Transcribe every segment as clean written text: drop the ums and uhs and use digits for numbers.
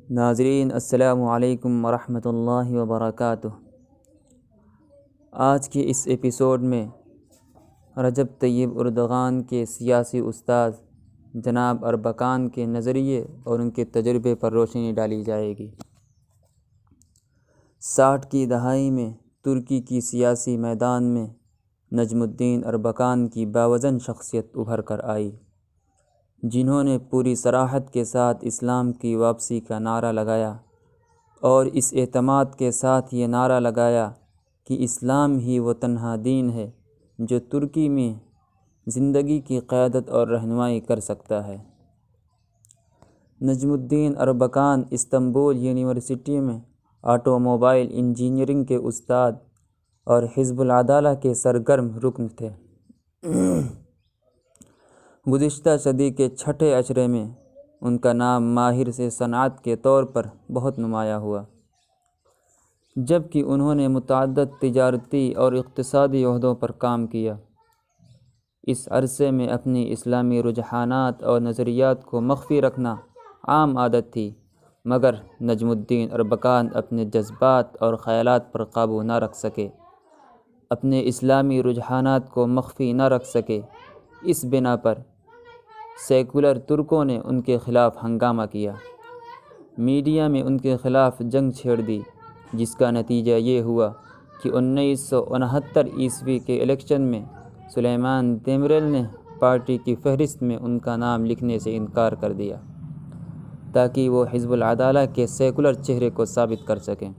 ناظرین السلام علیکم ورحمۃ اللہ وبرکاتہ۔ آج کے اس ایپیسوڈ میں رجب طیب اردغان کے سیاسی استاذ جناب اربکان کے نظریے اور ان کے تجربے پر روشنی ڈالی جائے گی۔ 60 کی دہائی میں ترکی کی سیاسی میدان میں نجم الدین اربکان کی باوزن شخصیت ابھر کر آئی، جنہوں نے پوری صراحت کے ساتھ اسلام کی واپسی کا نعرہ لگایا اور اس اعتماد کے ساتھ یہ نعرہ لگایا کہ اسلام ہی وہ تنہا دین ہے جو ترکی میں زندگی کی قیادت اور رہنمائی کر سکتا ہے۔ نجم الدین اربکان استنبول یونیورسٹی میں آٹو موبائل انجینئرنگ کے استاد اور حزب العدالہ کے سرگرم رکن تھے۔ گزشتہ صدی کے چھٹے عشرے میں ان کا نام ماہر سے صنعت کے طور پر بہت نمایاں ہوا، جبکہ انہوں نے متعدد تجارتی اور اقتصادی عہدوں پر کام کیا۔ اس عرصے میں اپنی اسلامی رجحانات اور نظریات کو مخفی رکھنا عام عادت تھی، مگر نجم الدین اربکان اپنے جذبات اور خیالات پر قابو نہ رکھ سکے، اپنے اسلامی رجحانات کو مخفی نہ رکھ سکے۔ اس بنا پر سیکولر ترکوں نے ان کے خلاف ہنگامہ کیا، میڈیا میں ان کے خلاف جنگ چھیڑ دی، جس کا نتیجہ یہ ہوا کہ 1969 عیسوی کے الیکشن میں سلیمان دیمریل نے پارٹی کی فہرست میں ان کا نام لکھنے سے انکار کر دیا تاکہ وہ حزب العدالہ کے سیکولر چہرے کو ثابت کر سکیں۔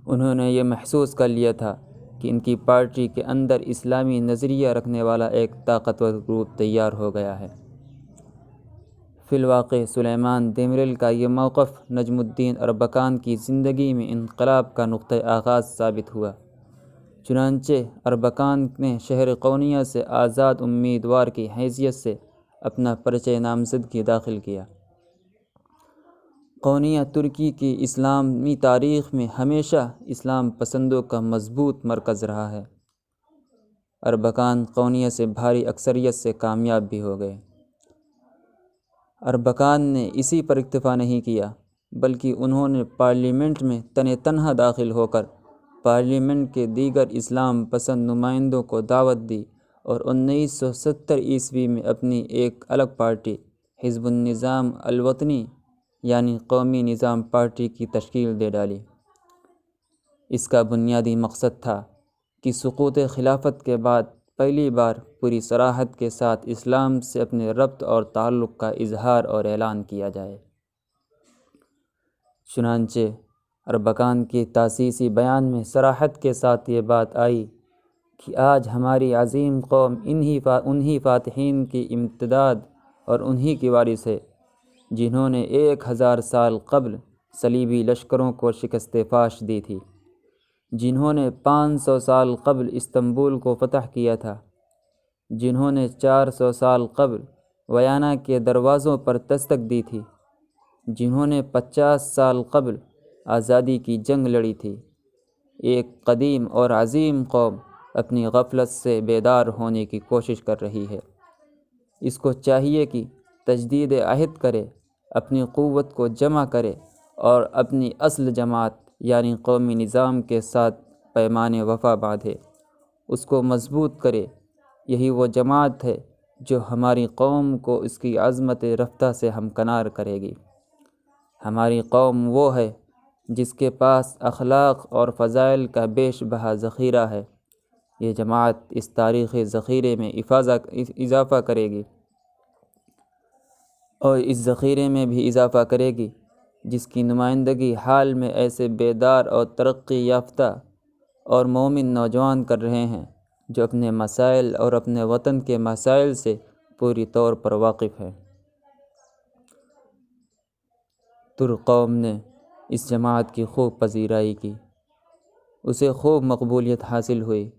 انہوں نے یہ محسوس کر لیا تھا کہ ان کی پارٹی کے اندر اسلامی نظریہ رکھنے والا ایک طاقتور گروپ تیار ہو گیا ہے۔ فی الواقع سلیمان دیمریل کا یہ موقف نجم الدین اربکان کی زندگی میں انقلاب کا نقطہ آغاز ثابت ہوا۔ چنانچہ اربکان نے شہر قونیہ سے آزاد امیدوار کی حیثیت سے اپنا پرچہ نامزدگی داخل کیا۔ قونیہ ترکی کی اسلامی تاریخ میں ہمیشہ اسلام پسندوں کا مضبوط مرکز رہا ہے۔ اربکان قونیہ سے بھاری اکثریت سے کامیاب بھی ہو گئے۔ اربکان نے اسی پر اکتفا نہیں کیا، بلکہ انہوں نے پارلیمنٹ میں تنہا داخل ہو کر پارلیمنٹ کے دیگر اسلام پسند نمائندوں کو دعوت دی اور 1970 عیسوی میں اپنی ایک الگ پارٹی حزب النظام الوطنی یعنی قومی نظام پارٹی کی تشکیل دے ڈالی۔ اس کا بنیادی مقصد تھا کہ سقوط خلافت کے بعد پہلی بار پوری صراحت کے ساتھ اسلام سے اپنے ربط اور تعلق کا اظہار اور اعلان کیا جائے۔ چنانچہ اربکان کے تاسیسی بیان میں صراحت کے ساتھ یہ بات آئی کہ آج ہماری عظیم قوم انہی فاتحین کی امتداد اور انہی کی وارث ہے جنہوں نے 1000 سال قبل صلیبی لشکروں کو شکست فاش دی تھی، جنہوں نے 500 سال قبل استنبول کو فتح کیا تھا، جنہوں نے 400 سال قبل ویانا کے دروازوں پر دستک دی تھی، جنہوں نے 50 سال قبل آزادی کی جنگ لڑی تھی۔ ایک قدیم اور عظیم قوم اپنی غفلت سے بیدار ہونے کی کوشش کر رہی ہے۔ اس کو چاہیے کہ تجدید عہد کرے، اپنی قوت کو جمع کرے اور اپنی اصل جماعت یعنی قومی نظام کے ساتھ پیمان وفا باندھے، اس کو مضبوط کرے۔ یہی وہ جماعت ہے جو ہماری قوم کو اس کی عظمت رفتہ سے ہمکنار کرے گی۔ ہماری قوم وہ ہے جس کے پاس اخلاق اور فضائل کا بیش بہا ذخیرہ ہے۔ یہ جماعت اس تاریخی ذخیرے میں اضافہ کرے گی اور اس ذخیرے میں بھی اضافہ کرے گی جس کی نمائندگی حال میں ایسے بیدار اور ترقی یافتہ اور مومن نوجوان کر رہے ہیں جو اپنے مسائل اور اپنے وطن کے مسائل سے پوری طور پر واقف ہیں۔ ترک قوم نے اس جماعت کی خوب پذیرائی کی، اسے خوب مقبولیت حاصل ہوئی۔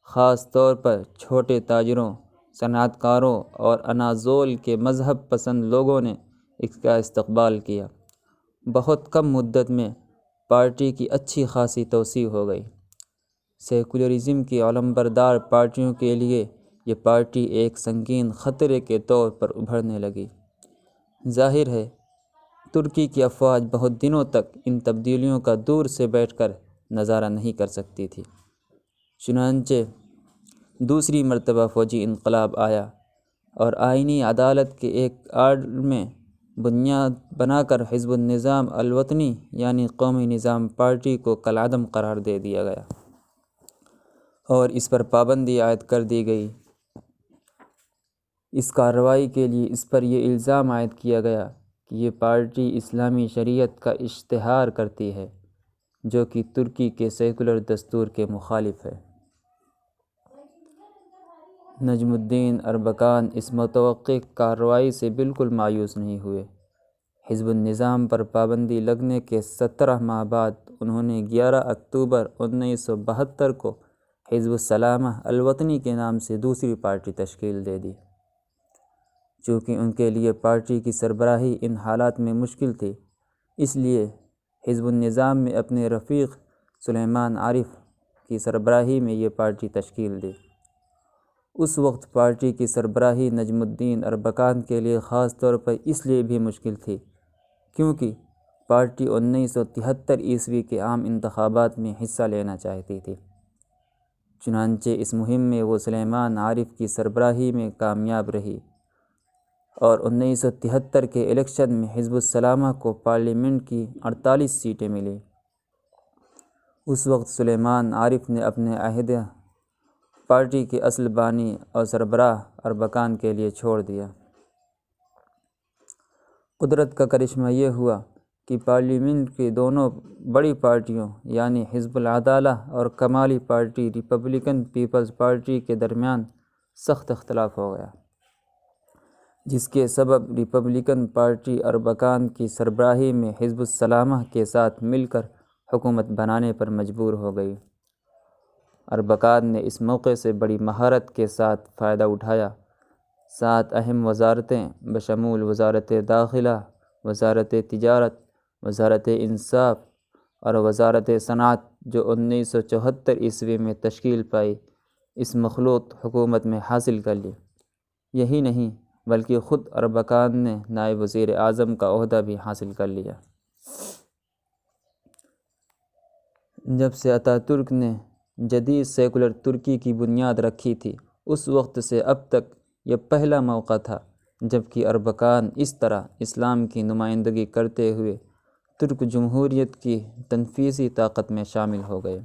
خاص طور پر چھوٹے تاجروں، صنعت کاروں اور اناضول کے مذہب پسند لوگوں نے اس کا استقبال کیا۔ بہت کم مدت میں پارٹی کی اچھی خاصی توسیع ہو گئی۔ سیکولرزم کی علمبردار پارٹیوں کے لیے یہ پارٹی ایک سنگین خطرے کے طور پر ابھرنے لگی۔ ظاہر ہے ترکی کی افواج بہت دنوں تک ان تبدیلیوں کا دور سے بیٹھ کر نظارہ نہیں کر سکتی تھی۔ چنانچہ دوسری مرتبہ فوجی انقلاب آیا اور آئینی عدالت کے ایک آرڈر میں بنیاد بنا کر حزب النظام الوطنی یعنی قومی نظام پارٹی کو کالعدم قرار دے دیا گیا اور اس پر پابندی عائد کر دی گئی۔ اس کارروائی کے لیے اس پر یہ الزام عائد کیا گیا کہ یہ پارٹی اسلامی شریعت کا اشتہار کرتی ہے، جو کہ ترکی کے سیکولر دستور کے مخالف ہے۔ نجم الدین اربکان اس متوقع کارروائی سے بالکل مایوس نہیں ہوئے۔ حزب النظام پر پابندی لگنے کے 17 ماہ بعد انہوں نے 11 اکتوبر 1972 کو حزب السلامہ الوطنی کے نام سے دوسری پارٹی تشکیل دے دی۔ چونکہ ان کے لیے پارٹی کی سربراہی ان حالات میں مشکل تھی، اس لیے حزب النظام میں اپنے رفیق سلیمان عارف کی سربراہی میں یہ پارٹی تشکیل دی۔ اس وقت پارٹی کی سربراہی نجم الدین اربکان کے لیے خاص طور پر اس لیے بھی مشکل تھی کیونکہ پارٹی 1973 عیسوی کے عام انتخابات میں حصہ لینا چاہتی تھی۔ چنانچہ اس مہم میں وہ سلیمان عارف کی سربراہی میں کامیاب رہی اور 1973 کے الیکشن میں حزب السلامہ کو پارلیمنٹ کی 48 سیٹیں ملیں۔ اس وقت سلیمان عارف نے اپنے عہدہ پارٹی کے اصل بانی اور سربراہ اربکان کے لیے چھوڑ دیا۔ قدرت کا کرشمہ یہ ہوا کہ پارلیمنٹ کی دونوں بڑی پارٹیوں یعنی حزب العدالہ اور کمالی پارٹی ریپبلکن پیپلز پارٹی کے درمیان سخت اختلاف ہو گیا، جس کے سبب ریپبلکن پارٹی اربکان کی سربراہی میں حزب السلامہ کے ساتھ مل کر حکومت بنانے پر مجبور ہو گئی۔ اربکان نے اس موقع سے بڑی مہارت کے ساتھ فائدہ اٹھایا۔ 7 اہم وزارتیں بشمول وزارت داخلہ، وزارت تجارت، وزارت انصاف اور وزارت صنعت جو 1974 عیسوی میں تشکیل پائی، اس مخلوط حکومت میں حاصل کر لی۔ یہی نہیں بلکہ خود اربکان نے نائب وزیر اعظم کا عہدہ بھی حاصل کر لیا۔ جب سے اتاترک نے جدید سیکولر ترکی کی بنیاد رکھی تھی، اس وقت سے اب تک یہ پہلا موقع تھا جب کہ اربکان اس طرح اسلام کی نمائندگی کرتے ہوئے ترک جمہوریت کی تنفیذی طاقت میں شامل ہو گئے۔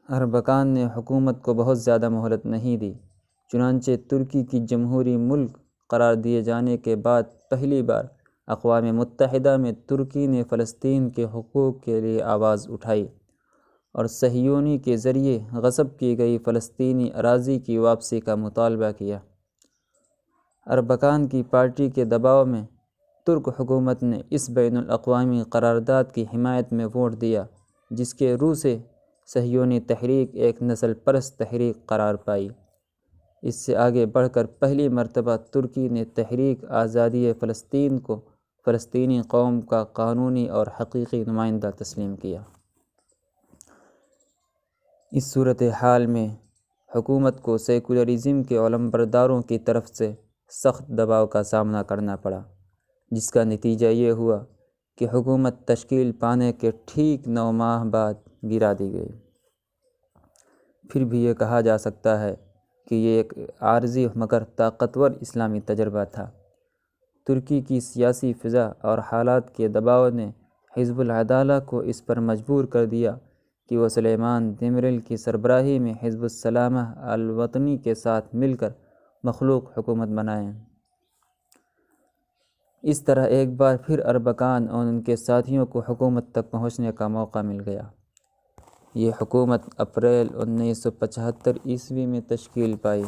اربکان نے حکومت کو بہت زیادہ مہلت نہیں دی، چنانچہ ترکی کی جمہوری ملک قرار دیے جانے کے بعد پہلی بار اقوام متحدہ میں ترکی نے فلسطین کے حقوق کے لیے آواز اٹھائی اور صہیونی کے ذریعے غصب کی گئی فلسطینی اراضی کی واپسی کا مطالبہ کیا۔ اربکان کی پارٹی کے دباؤ میں ترک حکومت نے اس بین الاقوامی قرارداد کی حمایت میں ووٹ دیا، جس کے روح سے صہیونی تحریک ایک نسل پرست تحریک قرار پائی۔ اس سے آگے بڑھ کر پہلی مرتبہ ترکی نے تحریک آزادی فلسطین کو فلسطینی قوم کا قانونی اور حقیقی نمائندہ تسلیم کیا۔ اس صورتحال میں حکومت کو سیکولرزم کے علمبرداروں کی طرف سے سخت دباؤ کا سامنا کرنا پڑا، جس کا نتیجہ یہ ہوا کہ حکومت تشکیل پانے کے ٹھیک 9 ماہ بعد گرا دی گئی۔ پھر بھی یہ کہا جا سکتا ہے کہ یہ ایک عارضی مگر طاقتور اسلامی تجربہ تھا۔ ترکی کی سیاسی فضا اور حالات کے دباؤ نے حزب العدالہ کو اس پر مجبور کر دیا کہ وہ سلیمان دیمیرل کی سربراہی میں حزب السلامہ الوطنی کے ساتھ مل کر مخلوق حکومت بنائیں۔ اس طرح ایک بار پھر اربکان اور ان کے ساتھیوں کو حکومت تک پہنچنے کا موقع مل گیا۔ یہ حکومت اپریل 1975 عیسوی میں تشکیل پائی۔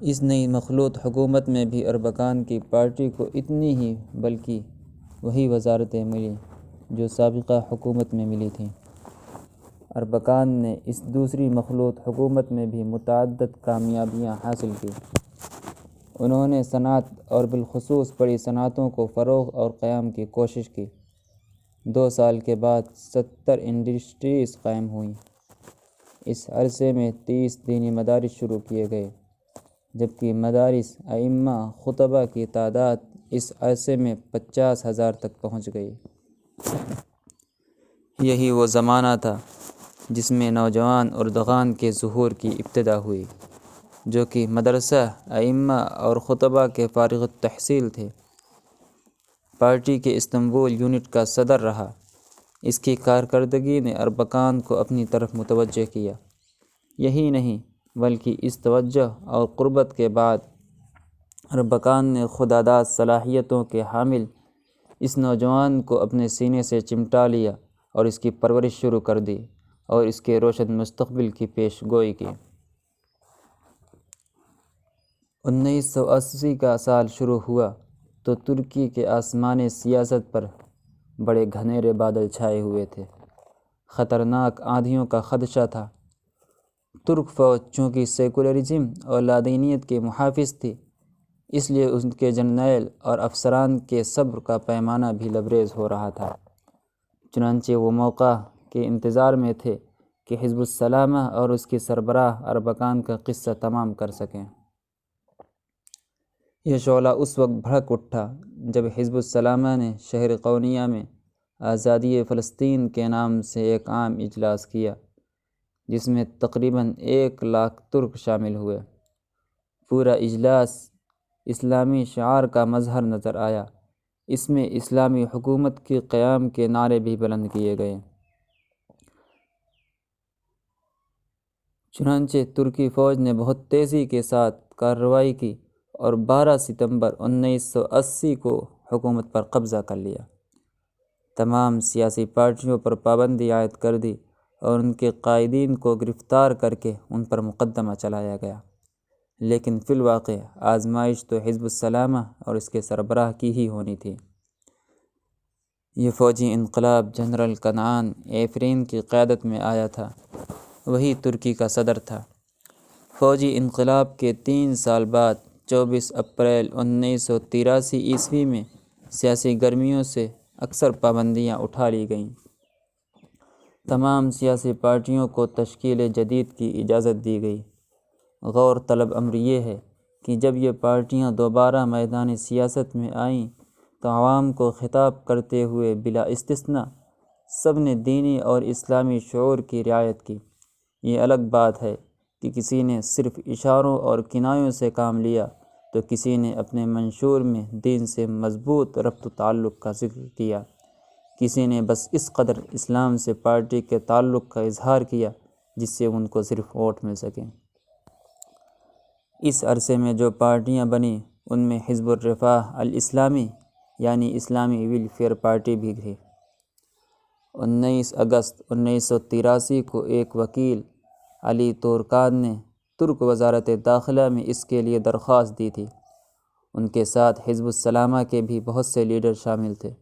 اس نئی مخلوط حکومت میں بھی اربکان کی پارٹی کو اتنی ہی بلکہ وہی وزارتیں ملیں جو سابقہ حکومت میں ملی تھیں۔ اربکان نے اس دوسری مخلوط حکومت میں بھی متعدد کامیابیاں حاصل کی۔ انہوں نے صنعت اور بالخصوص بڑی صنعتوں کو فروغ اور قیام کی کوشش کی۔ 2 سال کے بعد 70 انڈسٹریز قائم ہوئیں۔ اس عرصے میں 30 دینی مدارس شروع کیے گئے جبکہ مدارس، ائمہ، خطبہ کی تعداد اس عرصے میں 50,000 تک پہنچ گئی۔ یہی وہ زمانہ تھا جس میں نوجوان اردغان کے ظہور کی ابتدا ہوئی، جو کہ مدرسہ، ائمہ اور خطبہ کے فارغ التحصیل تھے۔ پارٹی کے استنبول یونٹ کا صدر رہا۔ اس کی کارکردگی نے اربکان کو اپنی طرف متوجہ کیا۔ یہی نہیں بلکہ اس توجہ اور قربت کے بعد اربکان نے خودآداد صلاحیتوں کے حامل اس نوجوان کو اپنے سینے سے چمٹا لیا اور اس کی پرورش شروع کر دی اور اس کے روشن مستقبل کی پیش گوئی کی۔ 1980 کا سال شروع ہوا تو ترکی کے آسمان سیاست پر بڑے گھنیرے بادل چھائے ہوئے تھے۔ خطرناک آندھیوں کا خدشہ تھا۔ ترک فوج چونکہ سیکولرزم اور لادینیت کے محافظ تھی، اس لیے ان کے جرنیل اور افسران کے صبر کا پیمانہ بھی لبریز ہو رہا تھا۔ چنانچہ وہ موقع کے انتظار میں تھے کہ حزب السلامہ اور اس کی سربراہ اربکان کا قصہ تمام کر سکیں۔ یہ شعلہ اس وقت بھڑک اٹھا جب حزب السلامہ نے شہر قونیہ میں آزادی فلسطین کے نام سے ایک عام اجلاس کیا، جس میں تقریباً 1,00,000 ترک شامل ہوئے۔ پورا اجلاس اسلامی شعار کا مظہر نظر آیا۔ اس میں اسلامی حکومت کے قیام کے نعرے بھی بلند کیے گئے۔ چنانچہ ترکی فوج نے بہت تیزی کے ساتھ کارروائی کی اور 12 ستمبر 1980 کو حکومت پر قبضہ کر لیا۔ تمام سیاسی پارٹیوں پر پابندی عائد کر دی اور ان کے قائدین کو گرفتار کر کے ان پر مقدمہ چلایا گیا۔ لیکن فی الواقع آزمائش تو حزب السلامہ اور اس کے سربراہ کی ہی ہونی تھی۔ یہ فوجی انقلاب جنرل کنعان ایفرین کی قیادت میں آیا تھا۔ وہی ترکی کا صدر تھا۔ فوجی انقلاب کے 3 سال بعد 24 اپریل 1983 عیسوی میں سیاسی گرمیوں سے اکثر پابندیاں اٹھا لی گئیں۔ تمام سیاسی پارٹیوں کو تشکیل جدید کی اجازت دی گئی۔ غور طلب امر یہ ہے کہ جب یہ پارٹیاں دوبارہ میدان سیاست میں آئیں تو عوام کو خطاب کرتے ہوئے بلا استثناء سب نے دینی اور اسلامی شعور کی رعایت کی۔ یہ الگ بات ہے کہ کسی نے صرف اشاروں اور کنایوں سے کام لیا تو کسی نے اپنے منشور میں دین سے مضبوط ربط و تعلق کا ذکر کیا، کسی نے بس اس قدر اسلام سے پارٹی کے تعلق کا اظہار کیا جس سے ان کو صرف ووٹ مل سکیں۔ اس عرصے میں جو پارٹیاں بنیں ان میں حزب الرفاہ الاسلامی یعنی اسلامی ویلفیئر پارٹی بھی تھی۔ 19 اگست 1983 کو ایک وکیل علی تورکان نے ترک وزارت داخلہ میں اس کے لیے درخواست دی تھی۔ ان کے ساتھ حزب السلامہ کے بھی بہت سے لیڈر شامل تھے۔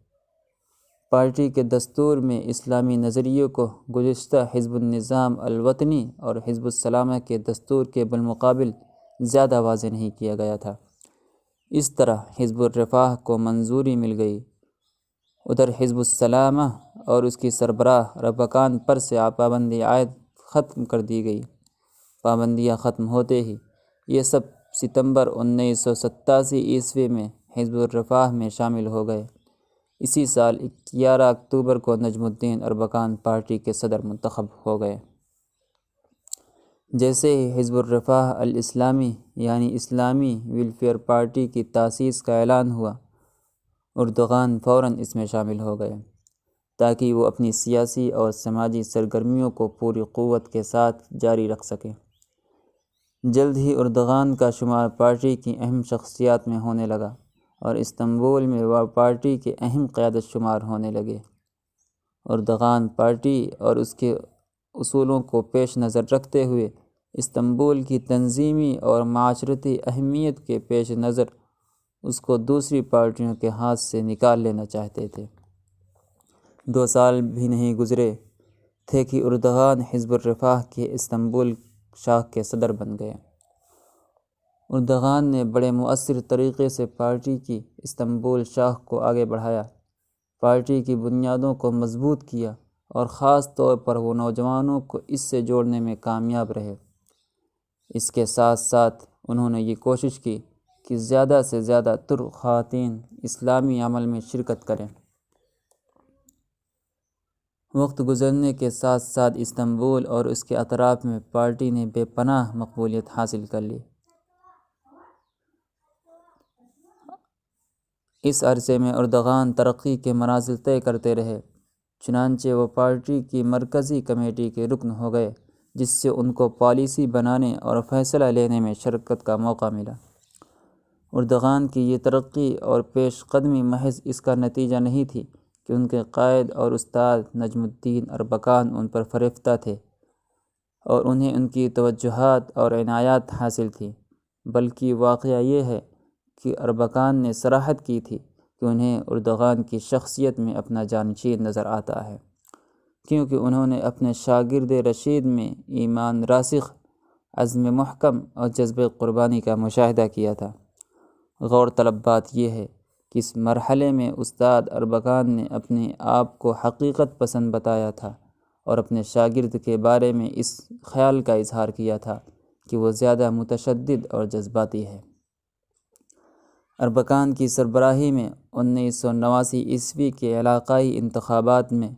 پارٹی کے دستور میں اسلامی نظریے کو گزشتہ حزب النظام الوطنی اور حزب السلامہ کے دستور کے بالمقابل زیادہ واضح نہیں کیا گیا تھا۔ اس طرح حزب الرفاہ کو منظوری مل گئی۔ ادھر حزب السلامہ اور اس کی سربراہ اربکان پر سے پابندی عائد ختم کر دی گئی۔ پابندیاں ختم ہوتے ہی یہ سب ستمبر 1987 عیسوی میں حزب الرفاہ میں شامل ہو گئے۔ اسی سال 11 اکتوبر کو نجم الدین اربکان پارٹی کے صدر منتخب ہو گئے۔ جیسے ہی حزب الرفاہ الاسلامی یعنی اسلامی ویلفیئر پارٹی کی تاسیس کا اعلان ہوا، اردغان فوراً اس میں شامل ہو گئے تاکہ وہ اپنی سیاسی اور سماجی سرگرمیوں کو پوری قوت کے ساتھ جاری رکھ سکیں۔ جلد ہی اردغان کا شمار پارٹی کی اہم شخصیات میں ہونے لگا اور استنبول میں وہ پارٹی کے اہم قیادت شمار ہونے لگے۔ اردغان پارٹی اور اس کے اصولوں کو پیش نظر رکھتے ہوئے استنبول کی تنظیمی اور معاشرتی اہمیت کے پیش نظر اس کو دوسری پارٹیوں کے ہاتھ سے نکال لینا چاہتے تھے۔ 2 سال بھی نہیں گزرے تھے کہ اردغان حزب الرفاہ کے استنبول شاخ کے صدر بن گئے۔ اردغان نے بڑے مؤثر طریقے سے پارٹی کی استنبول شاخ کو آگے بڑھایا، پارٹی کی بنیادوں کو مضبوط کیا اور خاص طور پر وہ نوجوانوں کو اس سے جوڑنے میں کامیاب رہے۔ اس کے ساتھ ساتھ انہوں نے یہ کوشش کی کہ زیادہ سے زیادہ ترک خواتین اسلامی عمل میں شرکت کریں۔ وقت گزرنے کے ساتھ ساتھ استنبول اور اس کے اطراف میں پارٹی نے بے پناہ مقبولیت حاصل کر لی۔ اس عرصے میں اردغان ترقی کے منازل طے کرتے رہے، چنانچہ وہ پارٹی کی مرکزی کمیٹی کے رکن ہو گئے، جس سے ان کو پالیسی بنانے اور فیصلہ لینے میں شرکت کا موقع ملا۔ اردغان کی یہ ترقی اور پیش قدمی محض اس کا نتیجہ نہیں تھی کہ ان کے قائد اور استاد نجم الدین اربکان ان پر فریفتہ تھے اور انہیں ان کی توجہات اور عنایات حاصل تھیں، بلکہ واقعہ یہ ہے کہ اربکان نے صراحت کی تھی کہ انہیں اردغان کی شخصیت میں اپنا جانشین نظر آتا ہے، کیونکہ انہوں نے اپنے شاگرد رشید میں ایمان راسخ، عزم محکم اور جذبہ قربانی کا مشاہدہ کیا تھا۔ غور طلب بات یہ ہے کہ اس مرحلے میں استاد اربکان نے اپنے آپ کو حقیقت پسند بتایا تھا اور اپنے شاگرد کے بارے میں اس خیال کا اظہار کیا تھا کہ وہ زیادہ متشدد اور جذباتی ہے۔ اربکان کی سربراہی میں 1989 عیسوی کے علاقائی انتخابات میں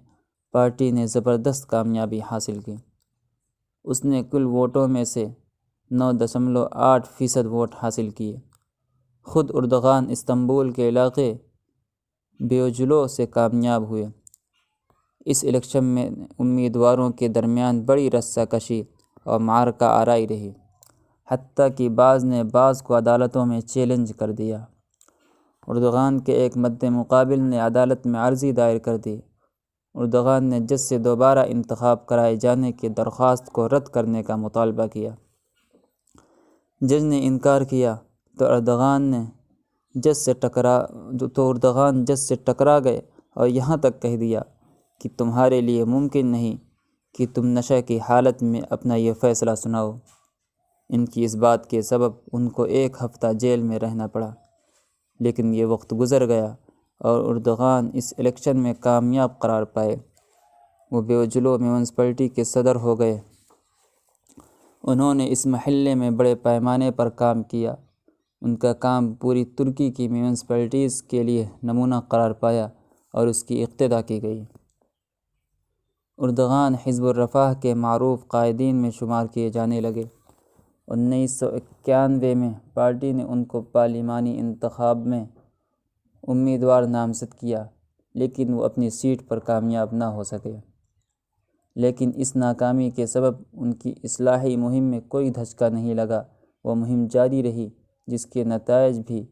پارٹی نے زبردست کامیابی حاصل کی۔ اس نے کل ووٹوں میں سے 9.8% ووٹ حاصل کیے۔ خود اردغان استنبول کے علاقے بیوجلو سے کامیاب ہوئے۔ اس الیکشن میں امیدواروں کے درمیان بڑی رسہ کشی اور معرکہ آرائی رہی، حتیٰ کہ بعض نے بعض کو عدالتوں میں چیلنج کر دیا۔ اردغان کے ایک مد مقابل نے عدالت میں عرضی دائر کر دی۔ اردغان نے جج سے دوبارہ انتخاب کرائے جانے کی درخواست کو رد کرنے کا مطالبہ کیا۔ جج نے انکار کیا تو اردغان جج سے ٹکرا گئے اور یہاں تک کہہ دیا کہ تمہارے لیے ممکن نہیں کہ تم نشہ کی حالت میں اپنا یہ فیصلہ سناؤ۔ ان کی اس بات کے سبب ان کو 1 ہفتہ جیل میں رہنا پڑا، لیکن یہ وقت گزر گیا اور اردغان اس الیکشن میں کامیاب قرار پائے۔ وہ بیوجلو میونسپلٹی کے صدر ہو گئے۔ انہوں نے اس محلے میں بڑے پیمانے پر کام کیا۔ ان کا کام پوری ترکی کی میونسپلٹیز کے لیے نمونہ قرار پایا اور اس کی اقتدا کی گئی۔ اردغان حزب الرفاہ کے معروف قائدین میں شمار کیے جانے لگے۔ 1991 میں پارٹی نے ان کو پارلیمانی انتخاب میں امیدوار نامزد کیا، لیکن وہ اپنی سیٹ پر کامیاب نہ ہو سکے۔ لیکن اس ناکامی کے سبب ان کی اصلاحی مہم میں کوئی دھچکا نہیں لگا۔ وہ مہم جاری رہی، جس کے نتائج بھی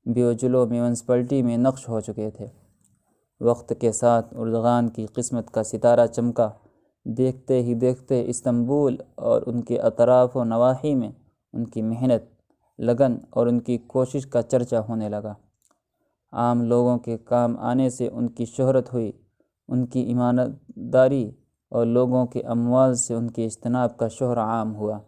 بیوجلو میونسپلٹی میں نقش ہو چکے تھے۔ وقت کے ساتھ اردغان کی قسمت کا ستارہ چمکا۔ دیکھتے ہی دیکھتے استنبول اور ان کے اطراف و نواحی میں ان کی محنت، لگن اور ان کی کوشش کا چرچا ہونے لگا۔ عام لوگوں کے کام آنے سے ان کی شہرت ہوئی۔ ان کی ایمانداری اور لوگوں کے اموال سے ان کے اجتناب کا شہر عام ہوا۔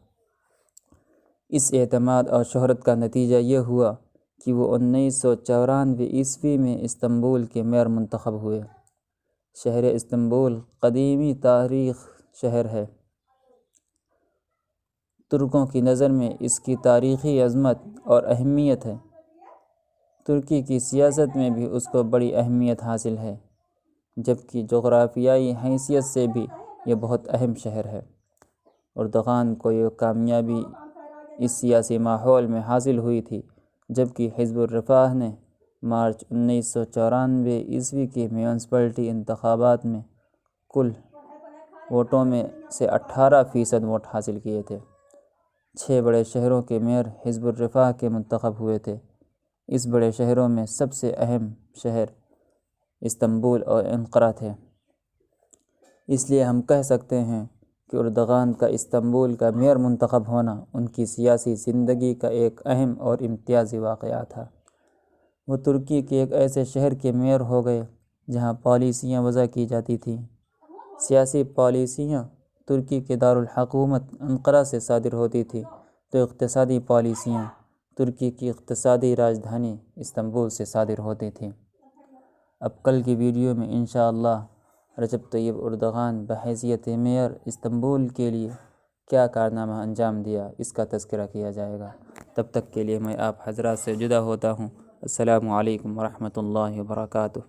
اس اعتماد اور شہرت کا نتیجہ یہ ہوا کہ وہ 1994 عیسوی میں استنبول کے میئر منتخب ہوئے۔ شہر استنبول قدیمی تاریخ شہر ہے۔ ترکوں کی نظر میں اس کی تاریخی عظمت اور اہمیت ہے۔ ترکی کی سیاست میں بھی اس کو بڑی اہمیت حاصل ہے، جبکہ جغرافیائی حیثیت سے بھی یہ بہت اہم شہر ہے۔ اردغان کو یہ کامیابی اس سیاسی ماحول میں حاصل ہوئی تھی جبکہ حزب الرفاہ نے مارچ 1994 عیسوی کے میونسپلٹی انتخابات میں کل ووٹوں میں سے 18% ووٹ حاصل کیے تھے۔ 6 بڑے شہروں کے میئر حزب الرفاہ کے منتخب ہوئے تھے۔ اس بڑے شہروں میں سب سے اہم شہر استنبول اور انقرہ تھے۔ اس لیے ہم کہہ سکتے ہیں کہ اردغان کا استنبول کا میئر منتخب ہونا ان کی سیاسی زندگی کا ایک اہم اور امتیازی واقعہ تھا۔ وہ ترکی کے ایک ایسے شہر کے میئر ہو گئے جہاں پالیسیاں وضع کی جاتی تھیں۔ سیاسی پالیسیاں ترکی کے دارالحکومت انقرہ سے صادر ہوتی تھیں، تو اقتصادی پالیسیاں ترکی کی اقتصادی راجدھانی استنبول سے صادر ہوتی تھیں۔ اب کل کی ویڈیو میں انشاءاللہ رجب طیب اردغان بحیثیت میئر استنبول کے لیے کیا کارنامہ انجام دیا، اس کا تذکرہ کیا جائے گا۔ تب تک کے لیے میں آپ حضرات سے جدا ہوتا ہوں۔ السلام علیکم ورحمۃ اللہ وبرکاتہ۔